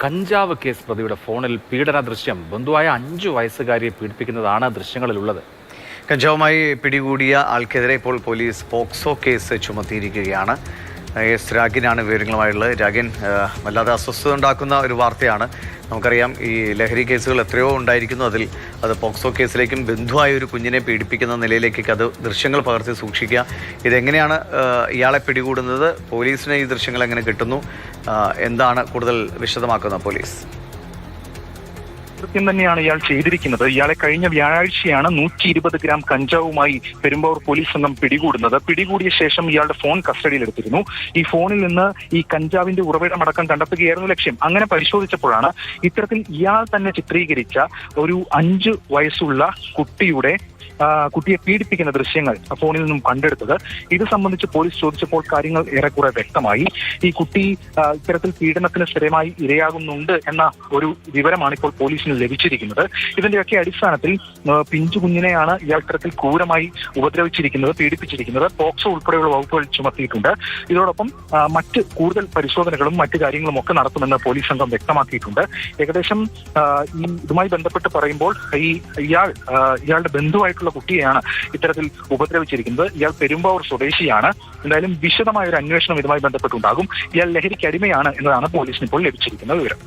കഞ്ചാവ് കേസ് പ്രതിയുടെ ഫോണിൽ പീഡന ദൃശ്യം. ബന്ധുവായ 5 വയസ്സുകാരിയെ പീഡിപ്പിക്കുന്നതാണ് ദൃശ്യങ്ങളിലുള്ളത്. കഞ്ചാവുമായി പിടികൂടിയ ആൾക്കെതിരെ ഇപ്പോൾ പോലീസ് പോക്സോ കേസ് ചുമത്തിയിരിക്കുകയാണ്. എസ് രാഗിനാണ് വിവരങ്ങളുമായുള്ളത്. രാഗിൻ, വല്ലാതെ അസ്വസ്ഥത ഉണ്ടാക്കുന്ന ഒരു വാർത്തയാണ്. നമുക്കറിയാം, ഈ ലഹരി കേസുകൾ എത്രയോ ഉണ്ടായിരിക്കുന്നു. അത് പോക്സോ കേസിലേക്കും ബന്ധുവായ ഒരു കുഞ്ഞിനെ പീഡിപ്പിക്കുന്ന നിലയിലേക്കൊക്കെ അത് ദൃശ്യങ്ങൾ പകർത്തി സൂക്ഷിക്കുക. ഇതെങ്ങനെയാണ് ഇയാളെ പിടികൂടുന്നത്? പോലീസിന് ഈ ദൃശ്യങ്ങൾ എങ്ങനെ കിട്ടുന്നു? എന്താണ് കൂടുതൽ വിശദമാക്കുന്നത് പോലീസ്? കൃത്യം തന്നെയാണ് ഇയാൾ ചെയ്തിരിക്കുന്നത്. ഇയാളെ കഴിഞ്ഞ വ്യാഴാഴ്ചയാണ് 120 ഗ്രാം കഞ്ചാവുമായി പെരുമ്പാവൂർ പോലീസ് സംഘം പിടികൂടുന്നത്. പിടികൂടിയ ശേഷം ഇയാളുടെ ഫോൺ കസ്റ്റഡിയിലെടുത്തിരുന്നു. ഈ ഫോണിൽ നിന്ന് ഈ കഞ്ചാവിന്റെ ഉറവിടമടക്കം കണ്ടെത്തുകയായിരുന്നു ലക്ഷ്യം. അങ്ങനെ പരിശോധിച്ചപ്പോഴാണ് ഇത്തരത്തിൽ ഇയാൾ തന്നെ ചിത്രീകരിച്ച ഒരു 5 വയസ്സുള്ള കുട്ടിയെ പീഡിപ്പിക്കുന്ന ദൃശ്യങ്ങൾ ഫോണിൽ നിന്നും കണ്ടെടുത്തത്. ഇത് സംബന്ധിച്ച് പോലീസ് ചോദിച്ചപ്പോൾ കാര്യങ്ങൾ ഏറെക്കുറെ വ്യക്തമായി. ഈ കുട്ടി ഇത്തരത്തിൽ പീഡനത്തിന് സ്ഥിരമായി ഇരയാകുന്നുണ്ട് എന്ന ഒരു വിവരമാണ് ഇപ്പോൾ പോലീസിന് ലഭിച്ചിരിക്കുന്നത്. ഇതിന്റെയൊക്കെ അടിസ്ഥാനത്തിൽ പിഞ്ചു കുഞ്ഞിനെയാണ് ഇയാൾ ഇത്തരത്തിൽ ക്രൂരമായി ഉപദ്രവിച്ചിരിക്കുന്നത്, പീഡിപ്പിച്ചിരിക്കുന്നത്. പോക്സോ ഉൾപ്പെടെയുള്ള വകുപ്പുകൾ ചുമത്തിയിട്ടുണ്ട്. ഇതോടൊപ്പം മറ്റ് കൂടുതൽ പരിശോധനകളും മറ്റു കാര്യങ്ങളും ഒക്കെ നടത്തുമെന്ന് പോലീസ് സംഘം വ്യക്തമാക്കിയിട്ടുണ്ട്. ഏകദേശം ഇതുമായി ബന്ധപ്പെട്ട് പറയുമ്പോൾ ഇയാളുടെ ബന്ധുവായിട്ടുള്ള കുട്ടിയെയാണ് ഇത്തരത്തിൽ ഉപദ്രവിച്ചിരിക്കുന്നത്. ഇയാൾ പെരുമ്പാവൂർ സ്വദേശിയാണ്. എന്തായാലും വിശദമായ ഒരു അന്വേഷണം ഇതുമായി ബന്ധപ്പെട്ടുണ്ടാകും. ഇയാൾ ലഹരിക്ക് അടിമയാണ് എന്നതാണ് പോലീസിന് ഇപ്പോൾ ലഭിച്ചിരിക്കുന്ന വിവരം.